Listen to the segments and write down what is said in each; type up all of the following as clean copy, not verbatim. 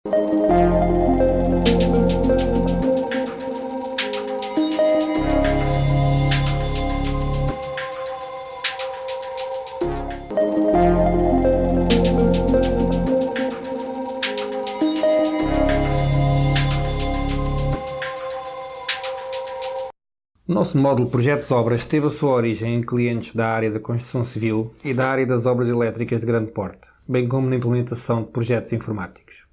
O nosso módulo Projetos Obras teve a sua origem em clientes da área da construção civil e da área das obras elétricas de grande porte, bem como na implementação de projetos informáticos.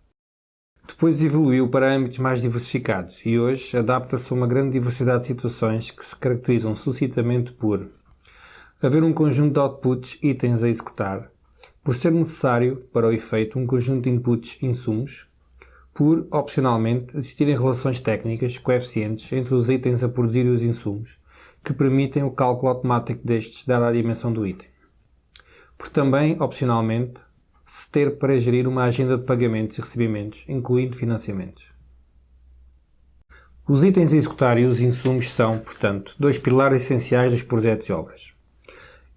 Depois evoluiu para âmbitos mais diversificados e hoje adapta-se a uma grande diversidade de situações que se caracterizam suscitamente por haver um conjunto de outputs, itens a executar, por ser necessário, para o efeito, um conjunto de inputs, insumos, por, opcionalmente, existirem relações técnicas, coeficientes, entre os itens a produzir e os insumos, que permitem o cálculo automático destes, dada a dimensão do item. Por também, opcionalmente, se ter para gerir uma agenda de pagamentos e recebimentos, incluindo financiamentos. Os itens a executar e os insumos são, portanto, dois pilares essenciais dos projetos e obras.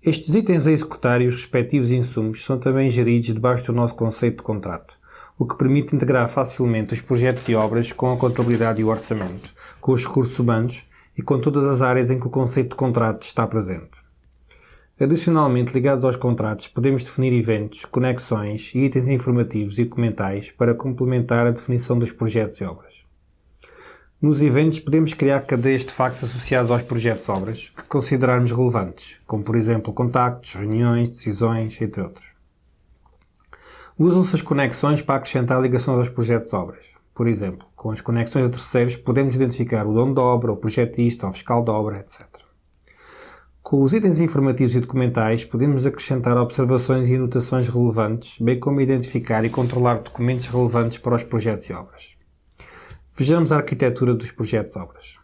Estes itens a executar e os respectivos insumos são também geridos debaixo do nosso conceito de contrato, o que permite integrar facilmente os projetos e obras com a contabilidade e o orçamento, com os recursos humanos e com todas as áreas em que o conceito de contrato está presente. Adicionalmente, ligados aos contratos, podemos definir eventos, conexões e itens informativos e documentais para complementar a definição dos projetos e obras. Nos eventos, podemos criar cadeias de factos associados aos projetos e obras que considerarmos relevantes, como por exemplo contactos, reuniões, decisões, entre outros. Usam-se as conexões para acrescentar ligações aos projetos e obras. Por exemplo, com as conexões a terceiros podemos identificar o dono da obra, o projetista, o fiscal da obra, etc. Com os itens informativos e documentais podemos acrescentar observações e anotações relevantes, bem como identificar e controlar documentos relevantes para os projetos e obras. Vejamos a arquitetura dos projetos e obras.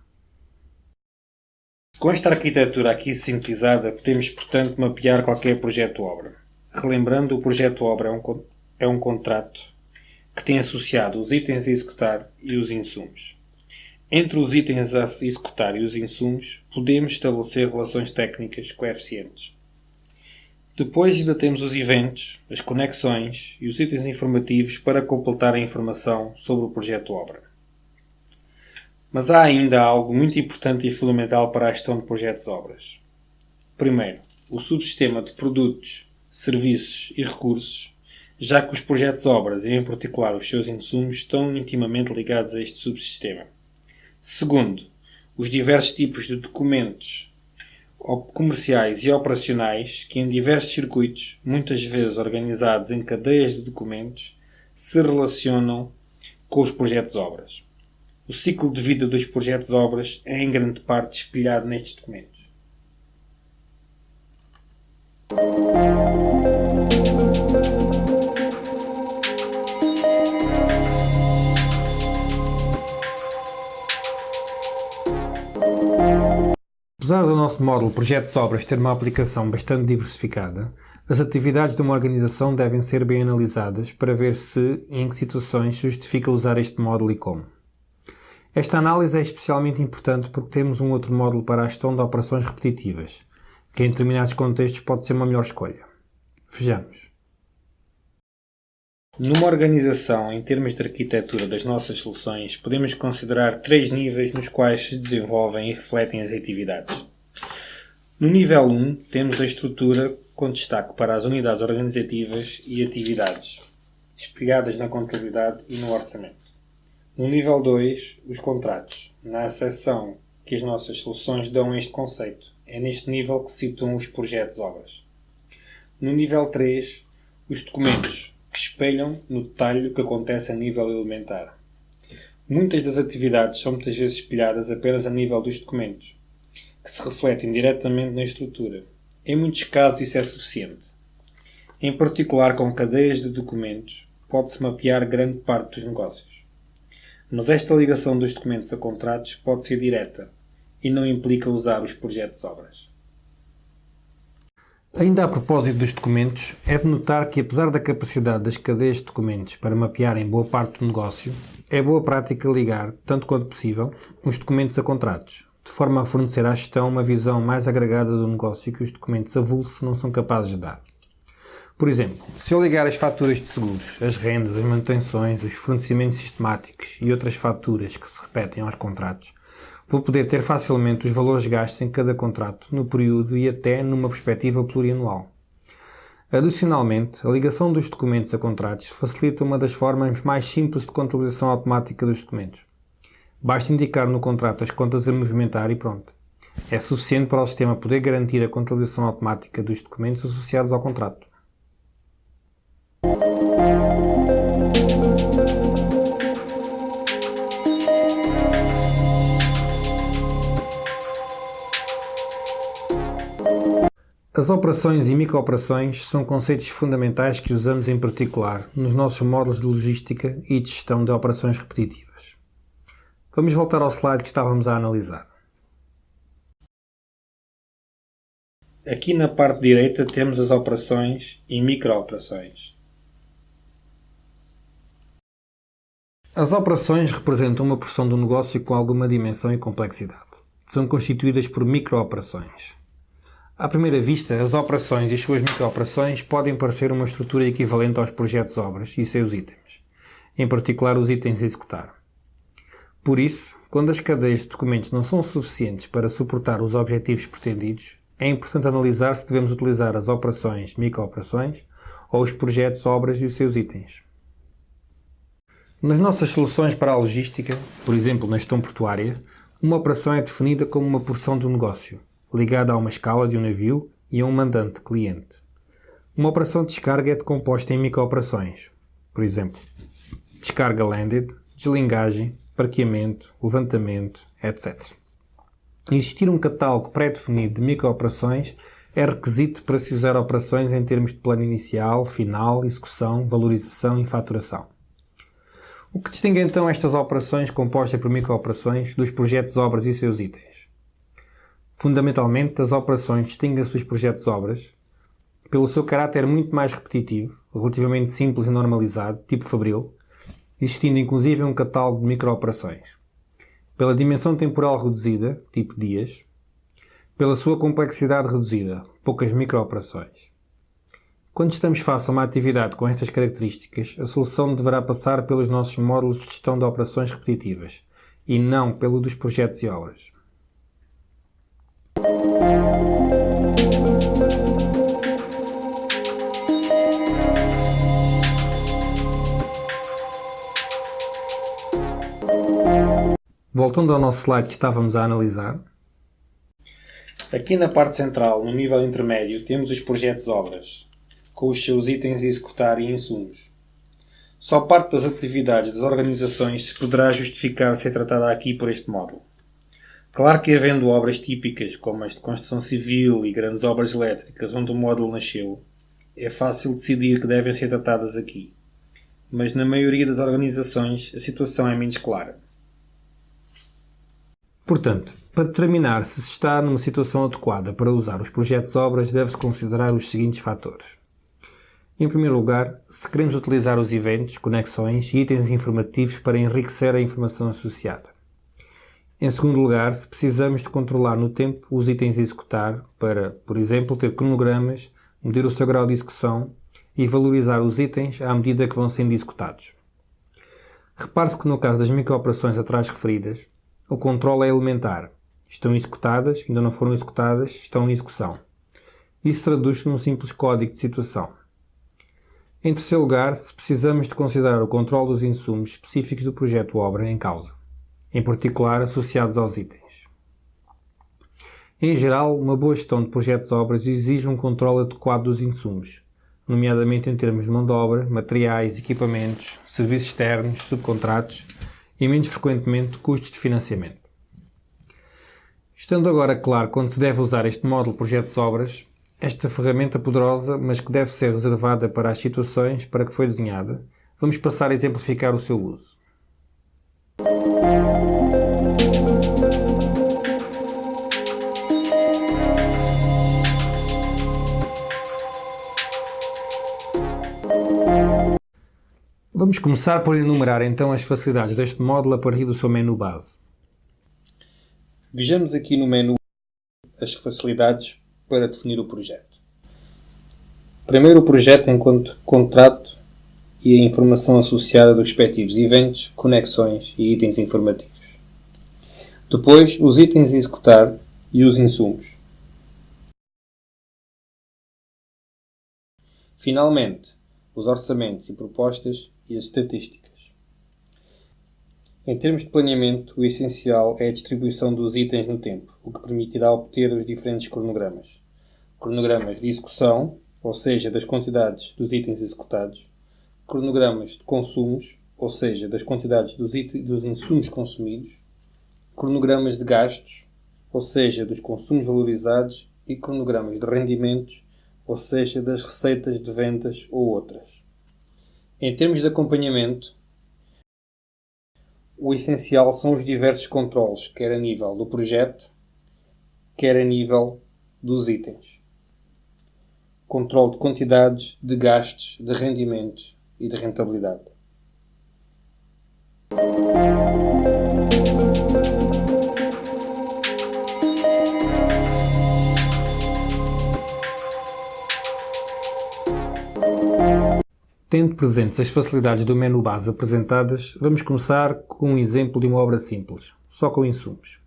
Com esta arquitetura aqui sintetizada, podemos, portanto, mapear qualquer projeto ou obra. Relembrando, o projeto ou obra é um contrato que tem associado os itens a executar e os insumos. Entre os itens a executar e os insumos, podemos estabelecer relações técnicas coeficientes. Depois ainda temos os eventos, as conexões e os itens informativos para completar a informação sobre o projeto ou obra. Mas há ainda algo muito importante e fundamental para a gestão de projetos e obras. Primeiro, o subsistema de produtos, serviços e recursos, já que os projetos e obras, e em particular os seus insumos, estão intimamente ligados a este subsistema. Segundo, os diversos tipos de documentos comerciais e operacionais que em diversos circuitos, muitas vezes organizados em cadeias de documentos, se relacionam com os projetos e obras. O ciclo de vida dos projetos e obras é em grande parte espelhado nestes documentos. Apesar do nosso módulo Projetos e Obras ter uma aplicação bastante diversificada, as atividades de uma organização devem ser bem analisadas para ver se e em que situações justifica usar este módulo e como. Esta análise é especialmente importante porque temos um outro módulo para a gestão de operações repetitivas, que em determinados contextos pode ser uma melhor escolha. Vejamos. Numa organização, em termos de arquitetura das nossas soluções, podemos considerar 3 níveis nos quais se desenvolvem e refletem as atividades. No nível 1, temos a estrutura com destaque para as unidades organizativas e atividades, espelhadas na contabilidade e no orçamento. No nível 2, os contratos, na acessão que as nossas soluções dão a este conceito. É neste nível que se situam os projetos e obras. No nível 3, os documentos, que espelham no detalhe o que acontece a nível elementar. Muitas das atividades são muitas vezes espelhadas apenas a nível dos documentos, que se refletem diretamente na estrutura. Em muitos casos isso é suficiente. Em particular com cadeias de documentos, pode-se mapear grande parte dos negócios. Mas esta ligação dos documentos a contratos pode ser direta e não implica usar os projetos e obras. Ainda a propósito dos documentos, é de notar que apesar da capacidade das cadeias de documentos para mapearem boa parte do negócio, é boa prática ligar, tanto quanto possível, os documentos a contratos, de forma a fornecer à gestão uma visão mais agregada do negócio que os documentos avulsos não são capazes de dar. Por exemplo, se eu ligar as faturas de seguros, as rendas, as manutenções, os fornecimentos sistemáticos e outras faturas que se repetem aos contratos, vou poder ter facilmente os valores gastos em cada contrato no período e até numa perspectiva plurianual. Adicionalmente, a ligação dos documentos a contratos facilita uma das formas mais simples de contabilização automática dos documentos. Basta indicar no contrato as contas a movimentar e pronto. É suficiente para o sistema poder garantir a contabilização automática dos documentos associados ao contrato. As operações e microoperações são conceitos fundamentais que usamos em particular nos nossos módulos de logística e de gestão de operações repetitivas. Vamos voltar ao slide que estávamos a analisar. Aqui na parte direita temos as operações e microoperações. As operações representam uma porção do negócio com alguma dimensão e complexidade. São constituídas por microoperações. À primeira vista, as operações e as suas microoperações podem parecer uma estrutura equivalente aos projetos obras e seus itens, em particular os itens a executar. Por isso, quando as cadeias de documentos não são suficientes para suportar os objetivos pretendidos, é importante analisar se devemos utilizar as operações, microoperações ou os projetos, obras e os seus itens. Nas nossas soluções para a logística, por exemplo na gestão portuária, uma operação é definida como uma porção do negócio, ligada a uma escala de um navio e a um mandante cliente. Uma operação de descarga é composta em microoperações, por exemplo, descarga landed, deslingagem, parqueamento, levantamento, etc. Existir um catálogo pré-definido de microoperações é requisito para se usar operações em termos de plano inicial, final, execução, valorização e faturação. O que distingue então estas operações compostas por microoperações dos projetos, obras e seus itens? Fundamentalmente, as operações distinguem-se dos projetos, obras pelo seu caráter muito mais repetitivo, relativamente simples e normalizado, tipo fabril, existindo inclusive um catálogo de microoperações. Pela dimensão temporal reduzida, tipo dias, pela sua complexidade reduzida, poucas microoperações. Quando estamos face a uma atividade com estas características, a solução deverá passar pelos nossos módulos de gestão de operações repetitivas e não pelo dos projetos e obras. Voltando ao nosso slide que estávamos a analisar. Aqui na parte central, no nível intermédio, temos os projetos obras, com os seus itens a executar e insumos. Só parte das atividades das organizações se poderá justificar ser tratada aqui por este módulo. Claro que havendo obras típicas, como as de construção civil e grandes obras elétricas onde o módulo nasceu, é fácil decidir que devem ser tratadas aqui. Mas na maioria das organizações a situação é menos clara. Portanto, para determinar se se está numa situação adequada para usar os projetos obras, deve-se considerar os seguintes fatores. Em primeiro lugar, se queremos utilizar os eventos, conexões e itens informativos para enriquecer a informação associada. Em segundo lugar, se precisamos de controlar no tempo os itens a executar para, por exemplo, ter cronogramas, medir o seu grau de execução e valorizar os itens à medida que vão sendo executados. Repare-se que no caso das microoperações atrás referidas, o controle é elementar. Estão executadas, ainda não foram executadas, estão em execução. Isso traduz-se num simples código de situação. Em terceiro lugar, se precisamos de considerar o controle dos insumos específicos do projeto obra em causa, em particular associados aos itens. Em geral, uma boa gestão de projetos obras exige um controle adequado dos insumos, nomeadamente em termos de mão de obra, materiais, equipamentos, serviços externos, subcontratos e, menos frequentemente, custos de financiamento. Estando agora claro quando se deve usar este módulo projetos-obras, esta ferramenta poderosa, mas que deve ser reservada para as situações para que foi desenhada, vamos passar a exemplificar o seu uso. Vamos começar por enumerar então as facilidades deste módulo a partir do seu menu base. Vejamos aqui no menu as facilidades para definir o projeto. Primeiro, o projeto enquanto contrato e a informação associada dos respectivos eventos, conexões e itens informativos. Depois, os itens a executar e os insumos. Finalmente, os orçamentos e propostas e as estatísticas. Em termos de planeamento, o essencial é a distribuição dos itens no tempo, o que permitirá obter os diferentes cronogramas. Cronogramas de execução, ou seja, das quantidades dos itens executados. Cronogramas de consumos, ou seja, das quantidades dos insumos consumidos. Cronogramas de gastos, ou seja, dos consumos valorizados. E cronogramas de rendimentos, ou seja, das receitas de vendas ou outras. Em termos de acompanhamento, o essencial são os diversos controles, quer a nível do projeto, quer a nível dos itens. Controle de quantidades, de gastos, de rendimentos e de rentabilidade. Tendo presentes as facilidades do menu base apresentadas, vamos começar com um exemplo de uma obra simples, só com insumos.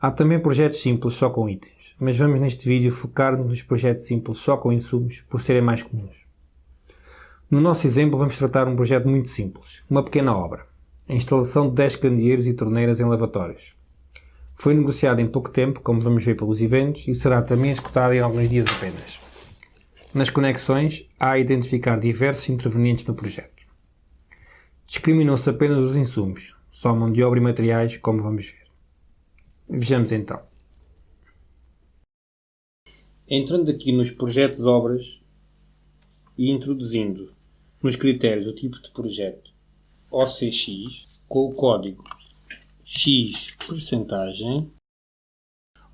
Há também projetos simples só com itens, mas vamos neste vídeo focar-nos nos projetos simples só com insumos, por serem mais comuns. No nosso exemplo vamos tratar um projeto muito simples, uma pequena obra, a instalação de 10 candeeiros e torneiras em lavatórios. Foi negociado em pouco tempo, como vamos ver pelos eventos, e será também executado em alguns dias apenas. Nas conexões, há a identificar diversos intervenientes no projeto. Discriminou-se apenas os insumos, só mão de obra e materiais, como vamos ver. Vejamos então. Entrando aqui nos projetos obras e introduzindo nos critérios o tipo de projeto OCX, com o código X%,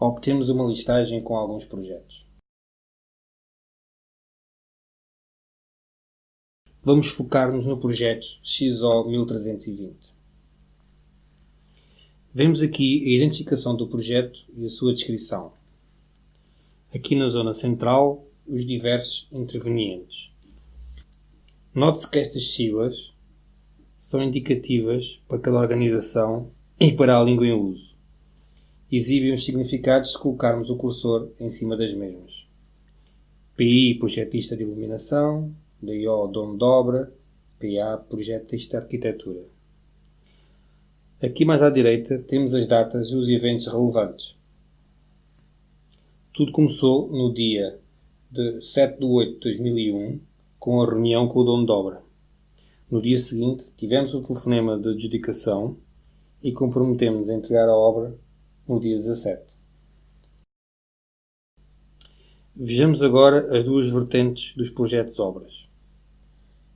obtemos uma listagem com alguns projetos. Vamos focar-nos no projeto XO1320. Vemos aqui a identificação do projeto e a sua descrição. Aqui na zona central, os diversos intervenientes. Note-se que estas siglas são indicativas para cada organização e para a língua em uso. Exibem os significados se colocarmos o cursor em cima das mesmas. PI, projetista de iluminação. DO, dono de obra. PA, projetista de arquitetura. Aqui mais à direita temos as datas e os eventos relevantes. Tudo começou no dia de 7 de 8 de 2001, com a reunião com o dono de obra. No dia seguinte, tivemos o telefonema de adjudicação e comprometemos a entregar a obra no dia 17. Vejamos agora as duas vertentes dos projetos obras.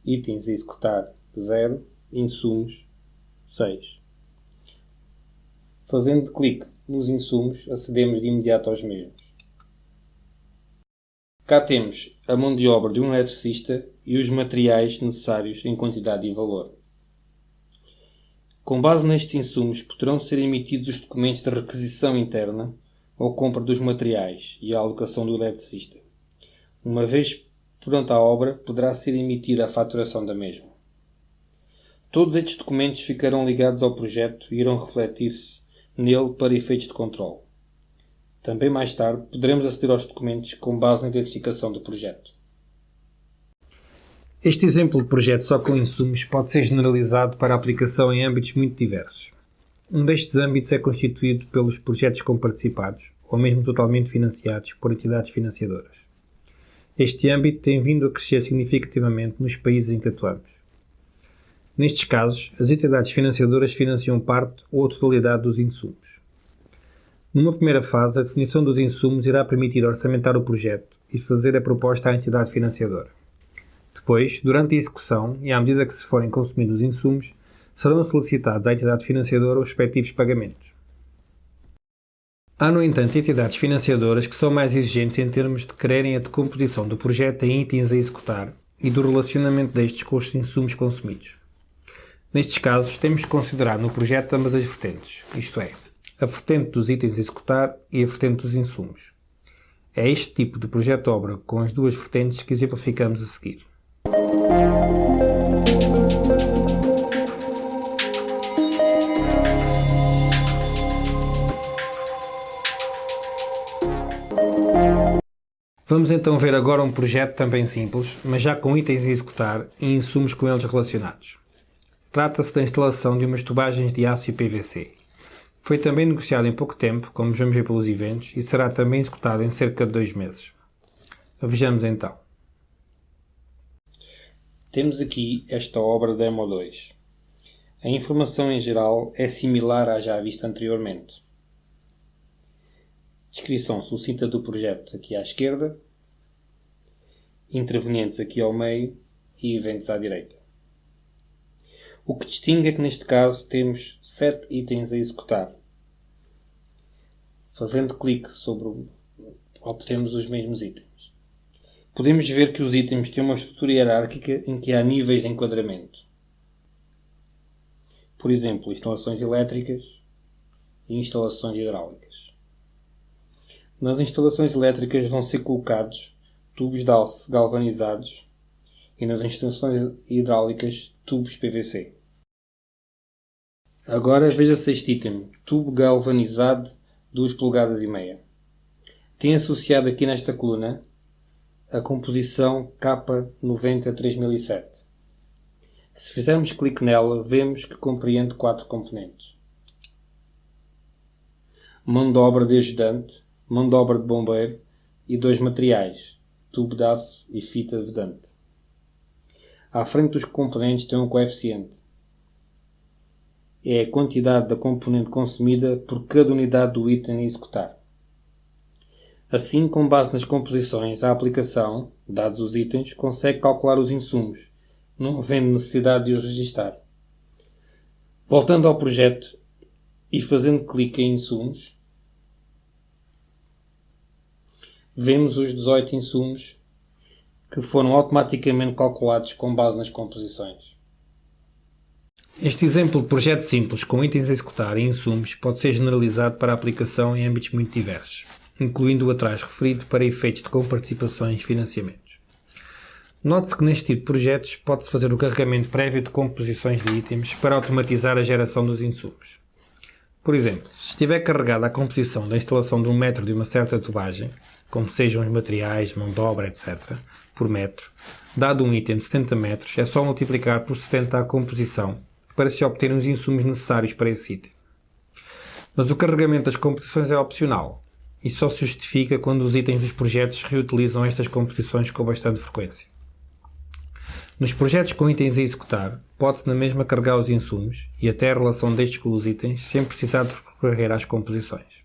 Itens a executar 0, insumos 6. Fazendo clique nos insumos, acedemos de imediato aos mesmos. Cá temos a mão de obra de um eletricista e os materiais necessários em quantidade e valor. Com base nestes insumos, poderão ser emitidos os documentos de requisição interna ou compra dos materiais e a alocação do eletricista. Uma vez pronta a obra, poderá ser emitida a faturação da mesma. Todos estes documentos ficarão ligados ao projeto e irão refletir-se nele para efeitos de controle. Também mais tarde poderemos aceder aos documentos com base na identificação do projeto. Este exemplo de projeto só com insumos pode ser generalizado para aplicação em âmbitos muito diversos. Um destes âmbitos é constituído pelos projetos comparticipados, ou mesmo totalmente financiados por entidades financiadoras. Este âmbito tem vindo a crescer significativamente nos países em que atuamos. Nestes casos, as entidades financiadoras financiam parte ou a totalidade dos insumos. Numa primeira fase, a definição dos insumos irá permitir orçamentar o projeto e fazer a proposta à entidade financiadora. Depois, durante a execução e à medida que se forem consumidos os insumos, serão solicitados à entidade financiadora os respectivos pagamentos. Há, no entanto, entidades financiadoras que são mais exigentes em termos de quererem a decomposição do projeto em itens a executar e do relacionamento destes com os insumos consumidos. Nestes casos, temos que considerar no projeto ambas as vertentes, isto é, a vertente dos itens a executar e a vertente dos insumos. É este tipo de projeto-obra com as duas vertentes que exemplificamos a seguir. Vamos então ver agora um projeto também simples, mas já com itens a executar e insumos com eles relacionados. Trata-se da instalação de umas tubagens de aço e PVC. Foi também negociado em pouco tempo, como vamos ver pelos eventos, e será também executado em cerca de 2 meses. Vejamos então. Temos aqui esta obra Demo 2. A informação em geral é similar à já vista anteriormente. Descrição sucinta do projeto aqui à esquerda, intervenientes aqui ao meio e eventos à direita. O que distingue é que neste caso temos 7 itens a executar. Fazendo clique sobre obtemos os mesmos itens. Podemos ver que os itens têm uma estrutura hierárquica em que há níveis de enquadramento. Por exemplo, instalações elétricas e instalações hidráulicas. Nas instalações elétricas vão ser colocados tubos de alce galvanizados e nas instalações hidráulicas tubos PVC. Agora veja-se este item, tubo galvanizado 2,5 polegadas. Tem associado aqui nesta coluna a composição K90-3007. Se fizermos clique nela, vemos que compreende 4 componentes. Mão de obra de ajudante, mão de obra de bombeiro e 2 materiais, tubo de aço e fita vedante. À frente dos componentes tem um coeficiente. É a quantidade da componente consumida por cada unidade do item a executar. Assim, com base nas composições, a aplicação, dados os itens, consegue calcular os insumos, não havendo necessidade de os registar. Voltando ao projeto e fazendo clique em insumos, vemos os 18 insumos que foram automaticamente calculados com base nas composições. Este exemplo de projeto simples com itens a executar e insumos pode ser generalizado para a aplicação em âmbitos muito diversos, incluindo o atrás referido para efeitos de comparticipações e financiamentos. Note-se que neste tipo de projetos pode-se fazer o carregamento prévio de composições de itens para automatizar a geração dos insumos. Por exemplo, se estiver carregada a composição da instalação de 1 metro de uma certa tubagem, como sejam os materiais, mão de obra, etc., por metro, dado um item de 70 metros, é só multiplicar por 70 a composição para se obter os insumos necessários para esse item. Mas o carregamento das composições é opcional e só se justifica quando os itens dos projetos reutilizam estas composições com bastante frequência. Nos projetos com itens a executar, pode-se na mesma carregar os insumos e até a relação destes com os itens sem precisar de recorrer às composições.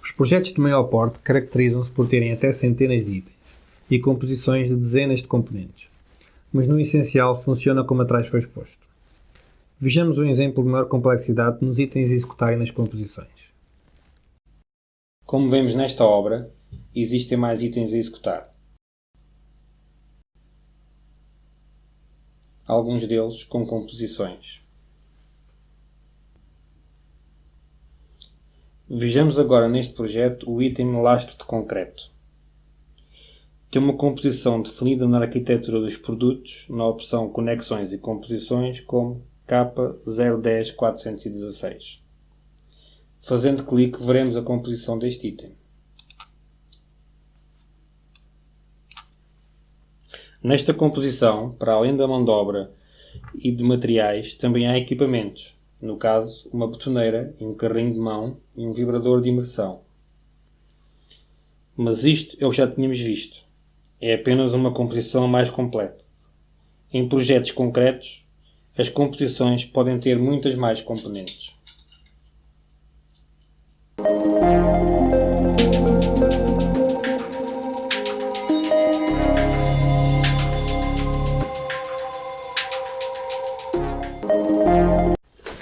Os projetos de maior porte caracterizam-se por terem até centenas de itens e composições de dezenas de componentes, mas no essencial funciona como atrás foi exposto. Vejamos um exemplo de maior complexidade nos itens a executar e nas composições. Como vemos nesta obra, existem mais itens a executar. Alguns deles com composições. Vejamos agora neste projeto o item lastro de concreto. Tem uma composição definida na arquitetura dos produtos, na opção Conexões e Composições, como K010416. Fazendo clique, veremos a composição deste item. Nesta composição, para além da mão de obra e de materiais, também há equipamentos. No caso, uma betoneira, um carrinho de mão e um vibrador de imersão. Mas isto é o que já tínhamos visto. É apenas uma composição mais completa. Em projetos concretos, as composições podem ter muitas mais componentes.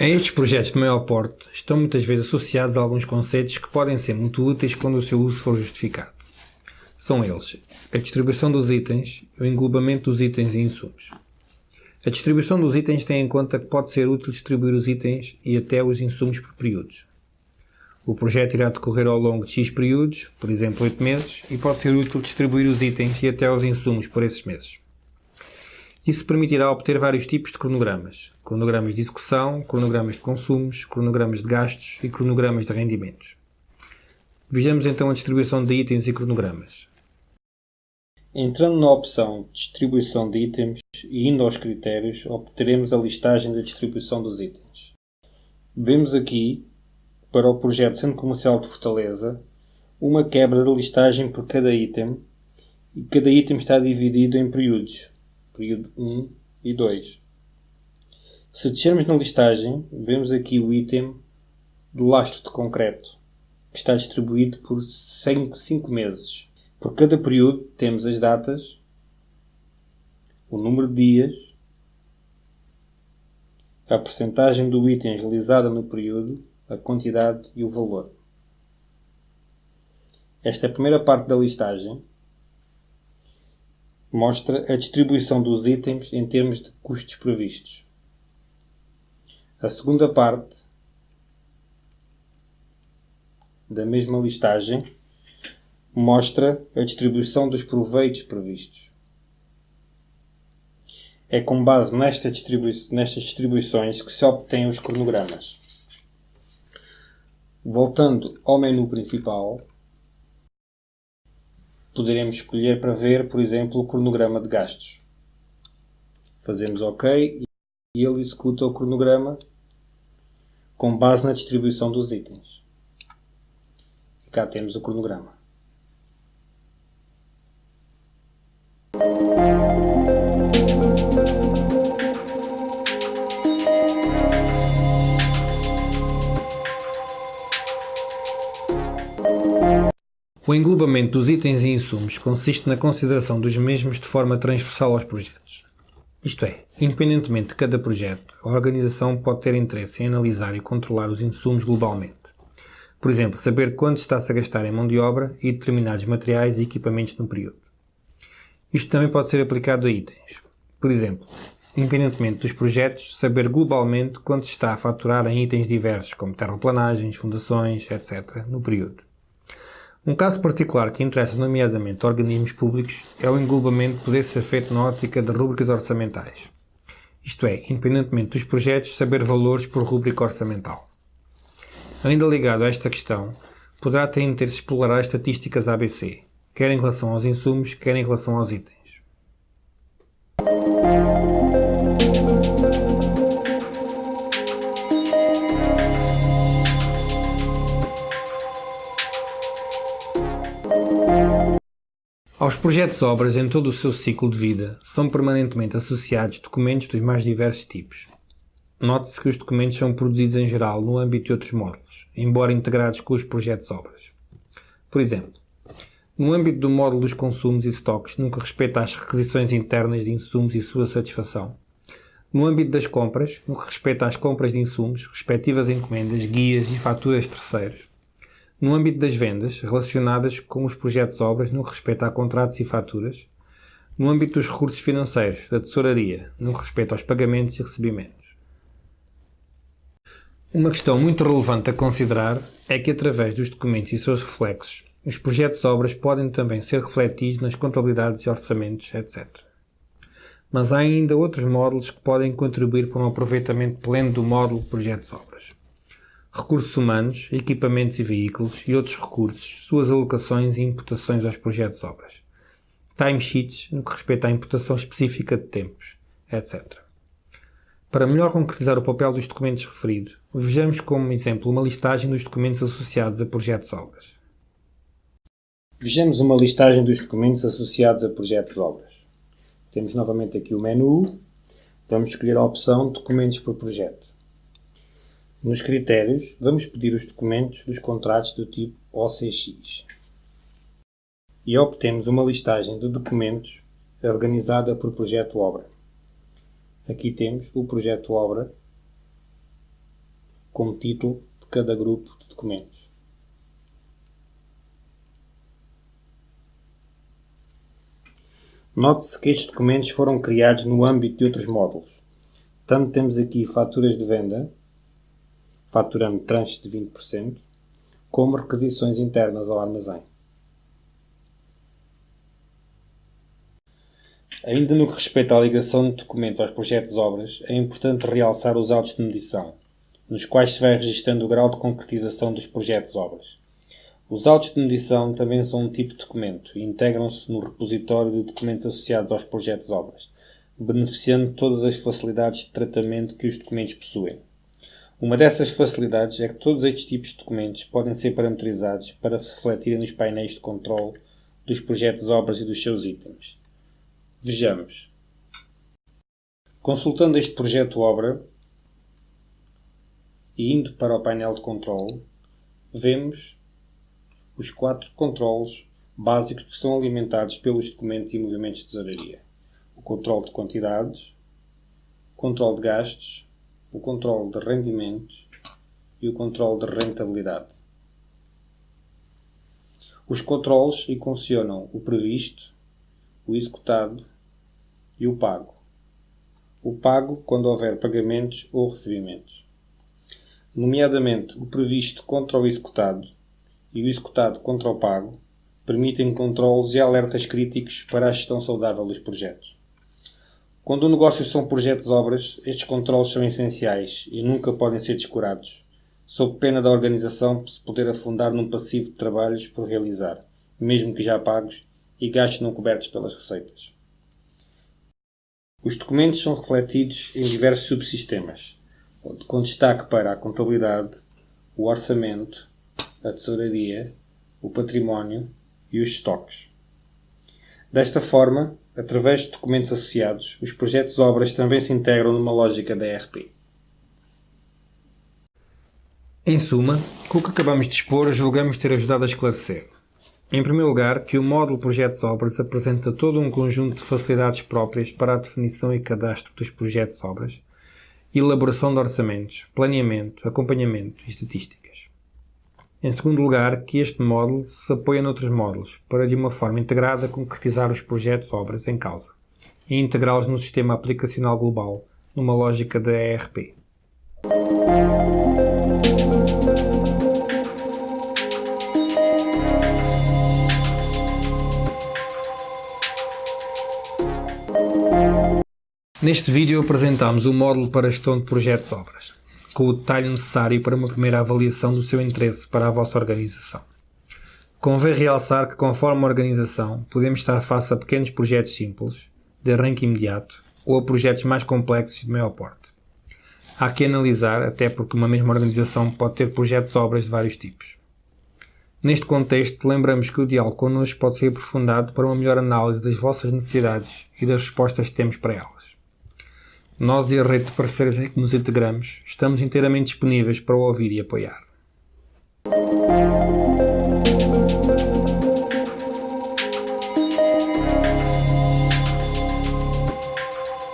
Estes projetos de maior porte estão muitas vezes associados a alguns conceitos que podem ser muito úteis quando o seu uso for justificado. São eles a distribuição dos itens e o englobamento dos itens e insumos. A distribuição dos itens tem em conta que pode ser útil distribuir os itens e até os insumos por períodos. O projeto irá decorrer ao longo de X períodos, por exemplo 8 meses, e pode ser útil distribuir os itens e até os insumos por esses meses. Isso permitirá obter vários tipos de cronogramas. Cronogramas de execução, cronogramas de consumos, cronogramas de gastos e cronogramas de rendimentos. Vejamos então a distribuição de itens e cronogramas. Entrando na opção Distribuição de itens e indo aos critérios, obteremos a listagem da distribuição dos itens. Vemos aqui, para o projeto Centro Comercial de Fortaleza, uma quebra da listagem por cada item, e cada item está dividido em períodos, período 1 e 2. Se descermos na listagem, vemos aqui o item do lastro de concreto, que está distribuído por 5 meses. Por cada período temos as datas, o número de dias, a percentagem do item realizada no período, a quantidade e o valor. Esta primeira parte da listagem mostra a distribuição dos itens em termos de custos previstos. A segunda parte da mesma listagem mostra a distribuição dos proveitos previstos. É com base nestas distribuições que se obtêm os cronogramas. Voltando ao menu principal, poderemos escolher para ver, por exemplo, o cronograma de gastos. Fazemos OK e ele executa o cronograma com base na distribuição dos itens. E cá temos o cronograma. O englobamento dos itens e insumos consiste na consideração dos mesmos de forma transversal aos projetos. Isto é, independentemente de cada projeto, a organização pode ter interesse em analisar e controlar os insumos globalmente. Por exemplo, saber quanto está-se a gastar em mão de obra e determinados materiais e equipamentos no período. Isto também pode ser aplicado a itens. Por exemplo, independentemente dos projetos, saber globalmente quanto se está a faturar em itens diversos, como terraplanagens, fundações, etc., no período. Um caso particular que interessa nomeadamente organismos públicos é o englobamento poder ser feito na ótica de rúbricas orçamentais. Isto é, independentemente dos projetos, saber valores por rúbrica orçamental. Ainda ligado a esta questão, poderá ter interesse explorar as estatísticas ABC, quer em relação aos insumos, quer em relação aos itens. Aos projetos-obras em todo o seu ciclo de vida são permanentemente associados documentos dos mais diversos tipos. Note-se que os documentos são produzidos em geral no âmbito de outros módulos, embora integrados com os projetos-obras. Por exemplo, no âmbito do módulo dos consumos e estoques, no que respeita às requisições internas de insumos e sua satisfação. No âmbito das compras, no que respeita às compras de insumos, respectivas encomendas, guias e faturas de terceiros. No âmbito das vendas, relacionadas com os projetos-obras no que respeita a contratos e faturas. No âmbito dos recursos financeiros, da tesouraria, no que respeita aos pagamentos e recebimentos. Uma questão muito relevante a considerar é que, através dos documentos e seus reflexos, os projetos-obras podem também ser refletidos nas contabilidades e orçamentos, etc. Mas há ainda outros módulos que podem contribuir para um aproveitamento pleno do módulo projetos-obras. Recursos humanos, equipamentos e veículos e outros recursos, suas alocações e imputações aos projetos-obras. Timesheets, no que respeita à imputação específica de tempos, etc. Para melhor concretizar o papel dos documentos referidos, vejamos como exemplo uma listagem dos documentos associados a projetos-obras. Vejamos uma listagem dos documentos associados a projetos-obras. Temos novamente aqui o menu. Vamos escolher a opção Documentos por projeto. Nos critérios, vamos pedir os documentos dos contratos do tipo OCX. E obtemos uma listagem de documentos organizada por projeto-obra. Aqui temos o projeto-obra como título de cada grupo de documentos. Note-se que estes documentos foram criados no âmbito de outros módulos. Tanto temos aqui faturas de venda, faturando tranches de 20%, como requisições internas ao armazém. Ainda no que respeita à ligação de documentos aos projetos de obras, é importante realçar os autos de medição, nos quais se vai registando o grau de concretização dos projetos de obras. Os autos de medição também são um tipo de documento e integram-se no repositório de documentos associados aos projetos de obras, beneficiando todas as facilidades de tratamento que os documentos possuem. Uma dessas facilidades é que todos estes tipos de documentos podem ser parametrizados para se refletirem nos painéis de controle dos projetos de obras e dos seus itens. Vejamos. Consultando este projeto de obra e indo para o painel de controle, vemos os 4 controles básicos que são alimentados pelos documentos e movimentos de tesouraria. O controle de quantidades, o controle de gastos, o controle de rendimentos e o controle de rentabilidade. Os controles equacionam o previsto, o executado e o pago. O pago quando houver pagamentos ou recebimentos. Nomeadamente, o previsto contra o executado e o executado contra o pago permitem controles e alertas críticos para a gestão saudável dos projetos. Quando o negócio são projetos de obras, estes controles são essenciais e nunca podem ser descurados, sob pena da organização se poder afundar num passivo de trabalhos por realizar, mesmo que já pagos, e gastos não cobertos pelas receitas. Os documentos são refletidos em diversos subsistemas, com destaque para a contabilidade, o orçamento, a tesouraria, o património e os estoques. Desta forma, através de documentos associados, os projetos de obras também se integram numa lógica da ERP. Em suma, com o que acabamos de expor, julgamos ter ajudado a esclarecer. Em primeiro lugar, que o módulo Projetos de Obras apresenta todo um conjunto de facilidades próprias para a definição e cadastro dos projetos de obras, elaboração de orçamentos, planeamento, acompanhamento e estatísticas. Em segundo lugar, que este módulo se apoia noutros módulos para, de uma forma integrada, concretizar os projetos de obras em causa e integrá-los no sistema aplicacional global, numa lógica da ERP. Neste vídeo apresentamos o módulo para a gestão de projetos de obras, com o detalhe necessário para uma primeira avaliação do seu interesse para a vossa organização. Convém realçar que, conforme a organização, podemos estar face a pequenos projetos simples, de arranque imediato, ou a projetos mais complexos e de maior porte. Há que analisar, até porque uma mesma organização pode ter projetos de obras de vários tipos. Neste contexto, lembramos que o diálogo connosco pode ser aprofundado para uma melhor análise das vossas necessidades e das respostas que temos para elas. Nós e a rede de parceiros em que nos integramos estamos inteiramente disponíveis para o ouvir e apoiar.